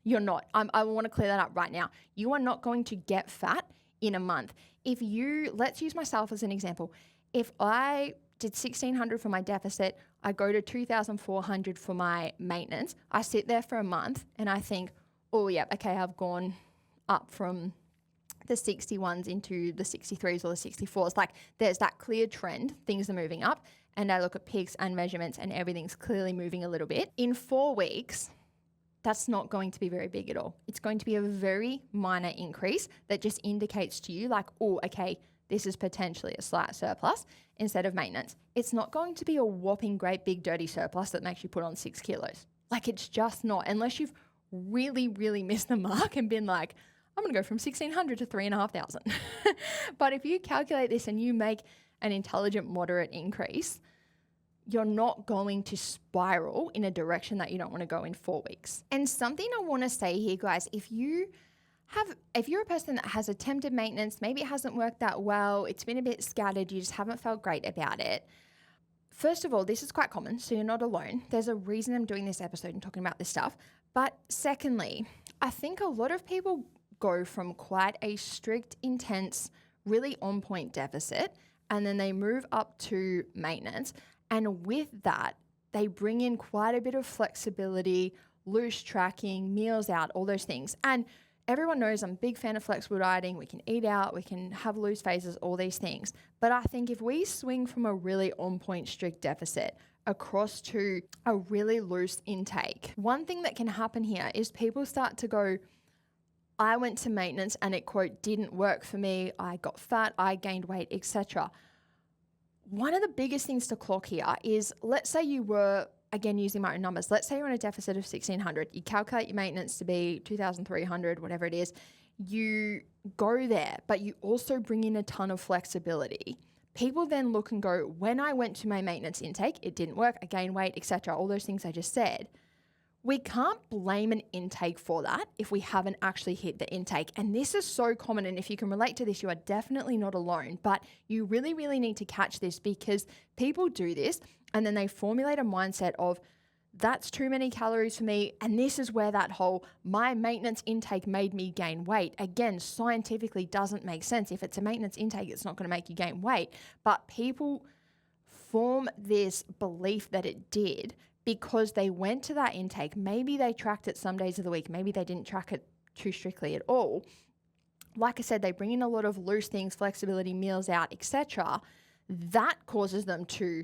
You're not. I want to clear that up right now. You are not going to get fat in a month. Let's use myself as an example. If I did 1,600 for my deficit, I go to 2,400 for my maintenance. I sit there for a month and I think, oh yeah, okay, I've gone up from the 61s into the 63s or the 64s. Like there's that clear trend, things are moving up, and I look at pics and measurements and everything's clearly moving a little bit. In 4 weeks, that's not going to be very big at all. It's going to be a very minor increase that just indicates to you like, oh, okay, this is potentially a slight surplus instead of maintenance. It's not going to be a whopping great big dirty surplus that makes you put on 6 kilos. Like it's just not, unless you've really, really missed the mark and been like, I'm going to go from 1,600 to 3,500. But if you calculate this and you make an intelligent, moderate increase, you're not going to spiral in a direction that you don't want to go in 4 weeks. And something I want to say here, guys, if you're a person that has attempted maintenance, maybe it hasn't worked that well, it's been a bit scattered, you just haven't felt great about it. First of all, this is quite common, so you're not alone. There's a reason I'm doing this episode and talking about this stuff. But secondly, I think a lot of people go from quite a strict, intense, really on-point deficit, and then they move up to maintenance. And with that, they bring in quite a bit of flexibility, loose tracking, meals out, all those things. And everyone knows I'm a big fan of flexible dieting. We can eat out, we can have loose phases, all these things. But I think if we swing from a really on-point strict deficit across to a really loose intake, one thing that can happen here is people start to go, I went to maintenance and it, quote, didn't work for me. I got fat, I gained weight, etc. One of the biggest things to clock here is, let's say you were, again, using my own numbers, let's say you're on a deficit of 1,600. You calculate your maintenance to be 2,300, whatever it is. You go there, but you also bring in a ton of flexibility. People then look and go, when I went to my maintenance intake, it didn't work, I gained weight, etc. All those things I just said. We can't blame an intake for that if we haven't actually hit the intake. And this is so common. And if you can relate to this, you are definitely not alone. But you really, really need to catch this, because people do this and then they formulate a mindset of, that's too many calories for me. And this is where that whole my maintenance intake made me gain weight, again, scientifically doesn't make sense. If it's a maintenance intake, it's not going to make you gain weight. But people form this belief that it did because they went to that intake. Maybe they tracked it some days of the week. Maybe they didn't track it too strictly at all. Like I said, they bring in a lot of loose things, flexibility, meals out, etc. That causes them to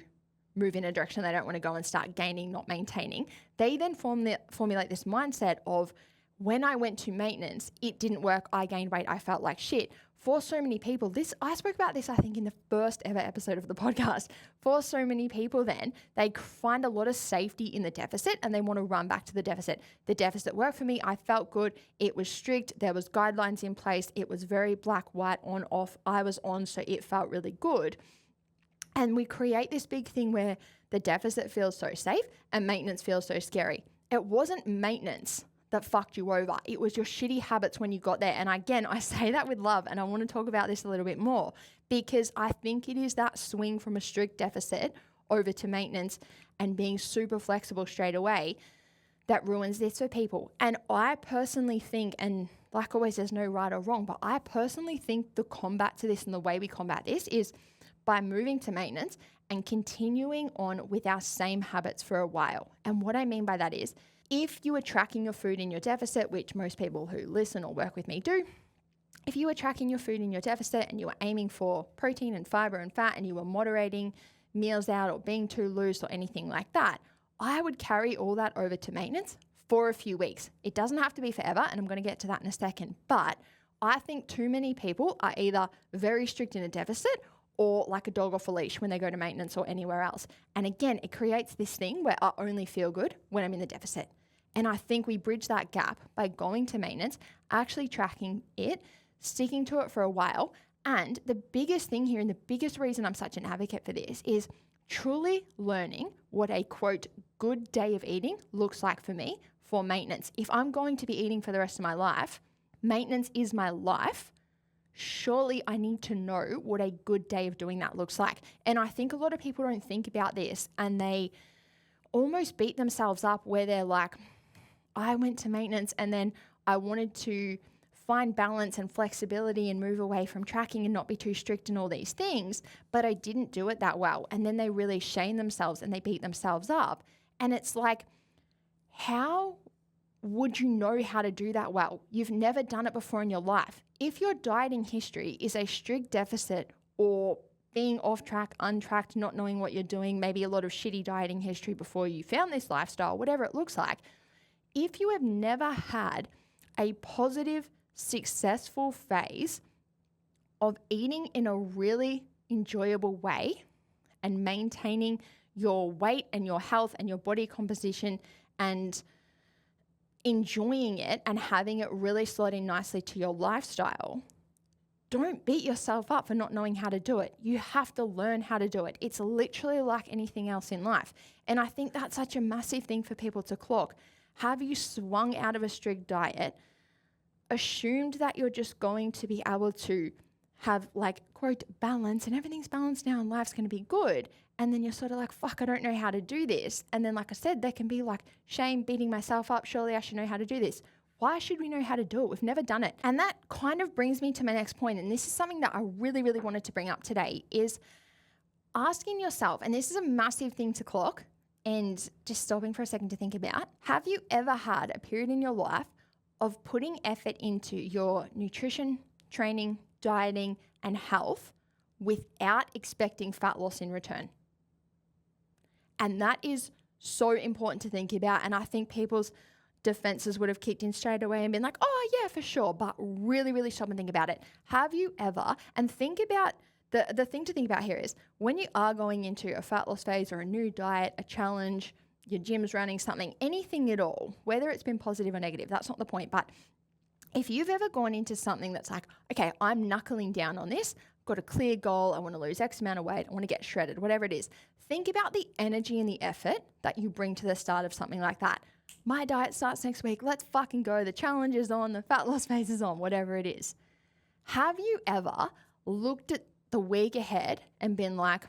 move in a direction they don't want to go and start gaining, not maintaining. They then formulate this mindset of, when I went to maintenance, it didn't work, I gained weight, I felt like shit. For so many people, I spoke about this, I think, in the first ever episode of the podcast. For so many people then, they find a lot of safety in the deficit and they want to run back to the deficit. The deficit worked for me, I felt good, it was strict, there was guidelines in place, it was very black, white, on, off, I was on, so it felt really good. And we create this big thing where the deficit feels so safe and maintenance feels so scary. It wasn't maintenance that fucked you over. It was your shitty habits when you got there. And again, I say that with love, and I want to talk about this a little bit more, because I think it is that swing from a strict deficit over to maintenance and being super flexible straight away that ruins this for people. And I personally think, and like always, there's no right or wrong, but I personally think the combat to this and the way we combat this is by moving to maintenance and continuing on with our same habits for a while. And what I mean by that is, if you are tracking your food in your deficit, which most people who listen or work with me do, if you are tracking your food in your deficit and you are aiming for protein and fiber and fat, and you are moderating meals out or being too loose or anything like that, I would carry all that over to maintenance for a few weeks. It doesn't have to be forever, and I'm going to get to that in a second. But I think too many people are either very strict in a deficit or like a dog off a leash when they go to maintenance or anywhere else. And again, it creates this thing where I only feel good when I'm in the deficit. And I think we bridge that gap by going to maintenance, actually tracking it, sticking to it for a while. And the biggest thing here, and the biggest reason I'm such an advocate for this, is truly learning what a, quote, good day of eating looks like for me for maintenance. If I'm going to be eating for the rest of my life, maintenance is my life, surely I need to know what a good day of doing that looks like. And I think a lot of people don't think about this, and they almost beat themselves up where they're like, I went to maintenance and then I wanted to find balance and flexibility and move away from tracking and not be too strict and all these things, but I didn't do it that well. And then they really shame themselves and they beat themselves up. And it's like, how would you know how to do that well? You've never done it before in your life. If your dieting history is a strict deficit or being off track, untracked, not knowing what you're doing, maybe a lot of shitty dieting history before you found this lifestyle, whatever it looks like, if you have never had a positive, successful phase of eating in a really enjoyable way and maintaining your weight and your health and your body composition and enjoying it and having it really slot in nicely to your lifestyle, don't beat yourself up for not knowing how to do it. You have to learn how to do it. It's literally like anything else in life. And I think that's such a massive thing for people to clock. Have you swung out of a strict diet, assumed that you're just going to be able to have like, quote, balance and everything's balanced now and life's going to be good. And then you're sort of like, fuck, I don't know how to do this. And then, like I said, there can be like shame, beating myself up. Surely I should know how to do this. Why should we know how to do it? We've never done it. And that kind of brings me to my next point. And this is something that I really, really wanted to bring up today is asking yourself, and this is a massive thing to clock and just stopping for a second to think about. Have you ever had a period in your life of putting effort into your nutrition, training, dieting, and health without expecting fat loss in return? And that is so important to think about. And I think people's defenses would have kicked in straight away and been like, oh yeah, for sure. But really, really stop and think about it. Have you ever, and think about, the thing to think about here is when you are going into a fat loss phase or a new diet, a challenge, your gym's running something, anything at all, whether it's been positive or negative, that's not the point. But if you've ever gone into something that's like, okay, I'm knuckling down on this, got a clear goal, I want to lose X amount of weight, I want to get shredded, whatever it is, think about the energy and the effort that you bring to the start of something like that. My diet starts next week, let's fucking go, the challenge is on, the fat loss phase is on, whatever it is. Have you ever looked at the week ahead and been like,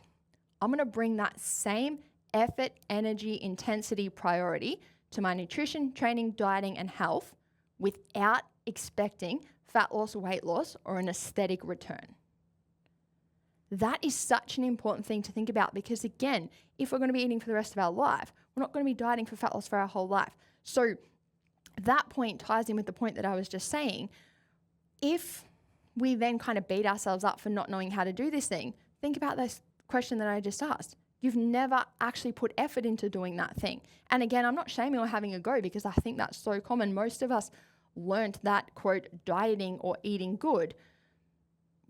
I'm going to bring that same effort, energy, intensity, priority to my nutrition, training, dieting, and health without expecting fat loss, weight loss, or an aesthetic return? That is such an important thing to think about because, again, if we're going to be eating for the rest of our life, we're not going to be dieting for fat loss for our whole life. So that point ties in with the point that I was just saying. If we then kind of beat ourselves up for not knowing how to do this thing, think about this question that I just asked. You've never actually put effort into doing that thing. And again, I'm not shaming or having a go because I think that's so common. Most of us learned that, quote, dieting or eating good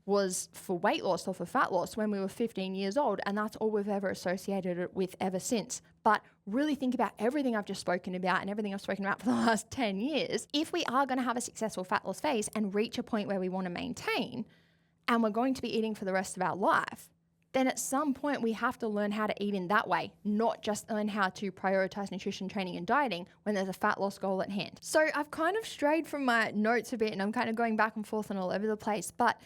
was for weight loss or for fat loss when we were 15 years old, and that's all we've ever associated it with ever since. But really think about everything I've just spoken about and everything I've spoken about for the last 10 years. If we are going to have a successful fat loss phase and reach a point where we want to maintain, and we're going to be eating for the rest of our life, then at some point we have to learn how to eat in that way, not just learn how to prioritize nutrition, training, and dieting when there's a fat loss goal at hand. So I've kind of strayed from my notes a bit and I'm kind of going back and forth and all over the place, but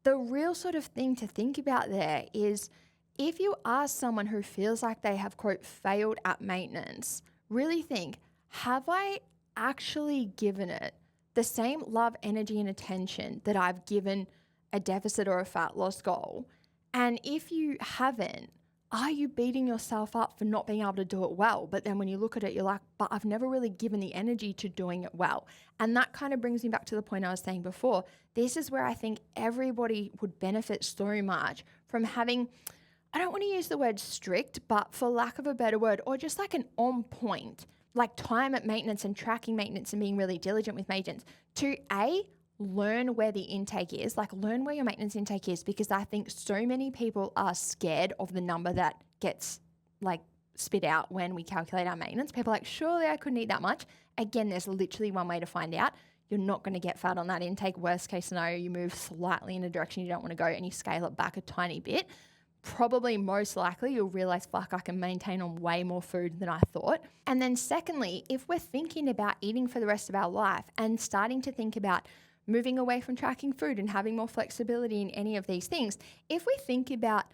the real sort of thing to think about there is if you are someone who feels like they have, quote, failed at maintenance, really think, have I actually given it the same love, energy, and attention that I've given a deficit or a fat loss goal? And if you haven't, are you beating yourself up for not being able to do it well? But then when you look at it, you're like, but I've never really given the energy to doing it well. And that kind of brings me back to the point I was saying before. This is where I think everybody would benefit so much from having, I don't want to use the word strict, but for lack of a better word, or just like an on point, like time at maintenance and tracking maintenance and being really diligent with maintenance to learn where the intake is, like learn where your maintenance intake is, because I think so many people are scared of the number that gets like spit out when we calculate our maintenance. People are like, surely I couldn't eat that much. Again, there's literally one way to find out. You're not going to get fat on that intake. Worst case scenario, you move slightly in a direction you don't want to go and you scale it back a tiny bit. Probably most likely you'll realize, fuck, I can maintain on way more food than I thought. And then secondly, if we're thinking about eating for the rest of our life and starting to think about moving away from tracking food and having more flexibility in any of these things, if we think about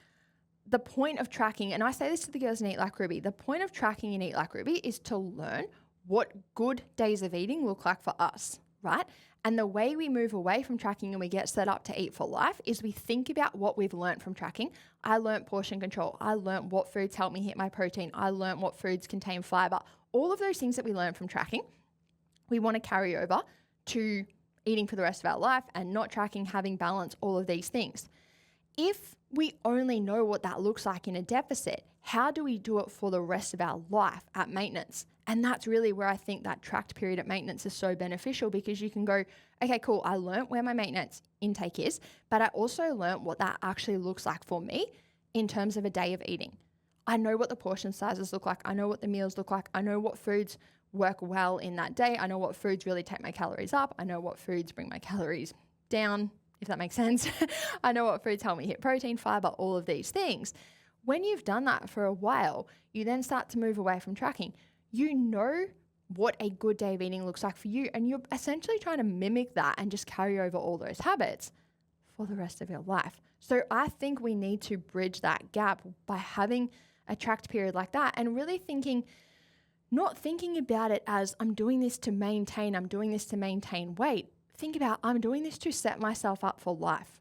the point of tracking, and I say this to the girls in Eat Like Ruby, the point of tracking in Eat Like Ruby is to learn what good days of eating look like for us, right? And the way we move away from tracking and we get set up to eat for life is we think about what we've learned from tracking. I learned portion control. I learned what foods help me hit my protein. I learned what foods contain fiber. All of those things that we learn from tracking, we want to carry over to eating for the rest of our life and not tracking, having balance, all of these things. If we only know what that looks like in a deficit, how do we do it for the rest of our life at maintenance? And that's really where I think that tracked period at maintenance is so beneficial, because you can go, okay, cool, I learned where my maintenance intake is, but I also learned what that actually looks like for me in terms of a day of eating. I know what the portion sizes look like. I know what the meals look like. I know what foods work well in that day. I know what foods really take my calories up. I know what foods bring my calories down, if that makes sense. I know what foods help me hit protein, fiber, all of these things. When you've done that for a while, you then start to move away from tracking. You know what a good day of eating looks like for you, and you're essentially trying to mimic that and just carry over all those habits for the rest of your life. So I think we need to bridge that gap by having a tracked period like that and really not thinking about it as I'm doing this to maintain weight. Think about I'm doing this to set myself up for life.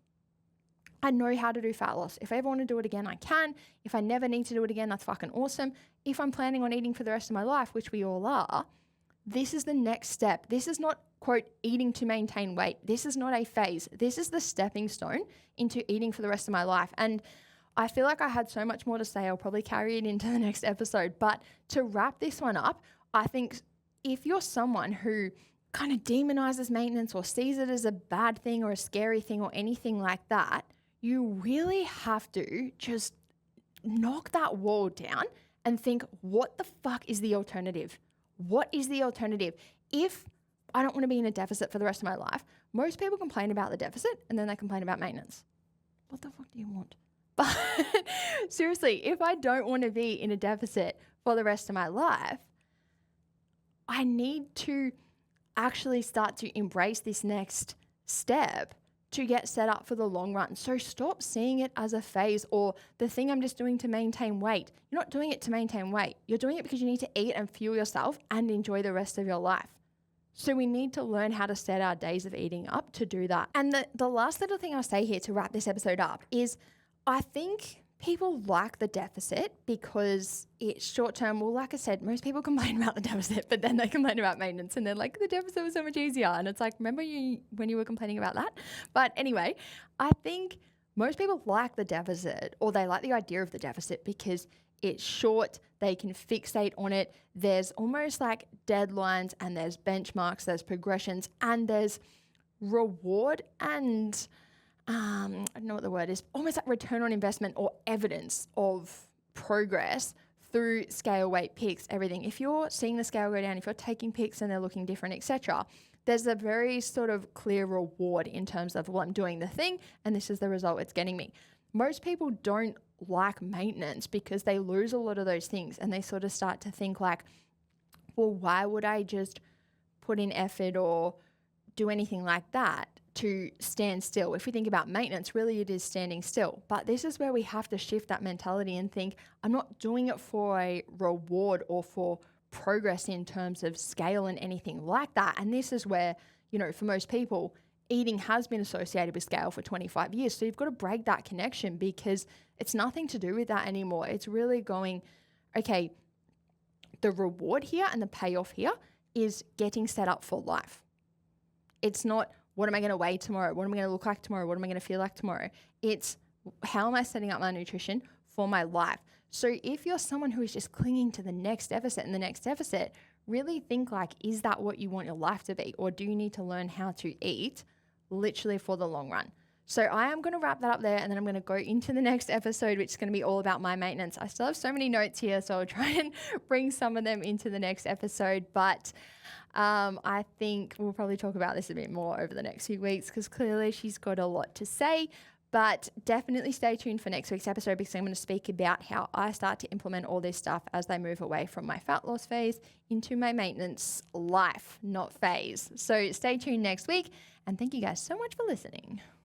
I know how to do fat loss. If I ever want to do it again, I can. If I never need to do it again, that's fucking awesome. If I'm planning on eating for the rest of my life, which we all are, this is the next step. This is not, quote, eating to maintain weight. This is not a phase. This is the stepping stone into eating for the rest of my life. And I feel like I had so much more to say. I'll probably carry it into the next episode. But to wrap this one up, I think if you're someone who kind of demonizes maintenance or sees it as a bad thing or a scary thing or anything like that, you really have to just knock that wall down and think, what the fuck is the alternative? What is the alternative? If I don't want to be in a deficit for the rest of my life, most people complain about the deficit and then they complain about maintenance. What the fuck do you want? But seriously, if I don't want to be in a deficit for the rest of my life, I need to actually start to embrace this next step to get set up for the long run. So stop seeing it as a phase or the thing I'm just doing to maintain weight. You're not doing it to maintain weight. You're doing it because you need to eat and fuel yourself and enjoy the rest of your life. So we need to learn how to set our days of eating up to do that. And the last little thing I'll say here to wrap this episode up is I think people like the deficit because it's short term. Well, like I said, most people complain about the deficit, but then they complain about maintenance and they're like, the deficit was so much easier. And it's like, remember when you were complaining about that? But anyway, I think most people like the deficit or they like the idea of the deficit because it's short, they can fixate on it. There's almost like deadlines and there's benchmarks, there's progressions, and there's reward and I don't know what the word is, almost like return on investment or evidence of progress through scale, weight, pics, everything. If you're seeing the scale go down, if you're taking pics and they're looking different, etc., there's a very sort of clear reward in terms of, well, I'm doing the thing and this is the result it's getting me. Most people don't like maintenance because they lose a lot of those things and they sort of start to think like, well, why would I just put in effort or do anything like that to stand still? If we think about maintenance, really it is standing still. But this is where we have to shift that mentality and think, I'm not doing it for a reward or for progress in terms of scale and anything like that. And this is where, for most people, eating has been associated with scale for 25 years. So you've got to break that connection because it's nothing to do with that anymore. It's really going, okay, the reward here and the payoff here is getting set up for life. It's not, what am I going to weigh tomorrow? What am I going to look like tomorrow? What am I going to feel like tomorrow? It's, how am I setting up my nutrition for my life? So if you're someone who is just clinging to the next deficit and the next deficit, really think like, is that what you want your life to be? Or do you need to learn how to eat literally for the long run? So I am going to wrap that up there and then I'm going to go into the next episode, which is going to be all about my maintenance. I still have so many notes here, so I'll try and bring some of them into the next episode. But I think we'll probably talk about this a bit more over the next few weeks because clearly she's got a lot to say. But definitely stay tuned for next week's episode because I'm going to speak about how I start to implement all this stuff as I move away from my fat loss phase into my maintenance life, not phase. So stay tuned next week. And thank you guys so much for listening.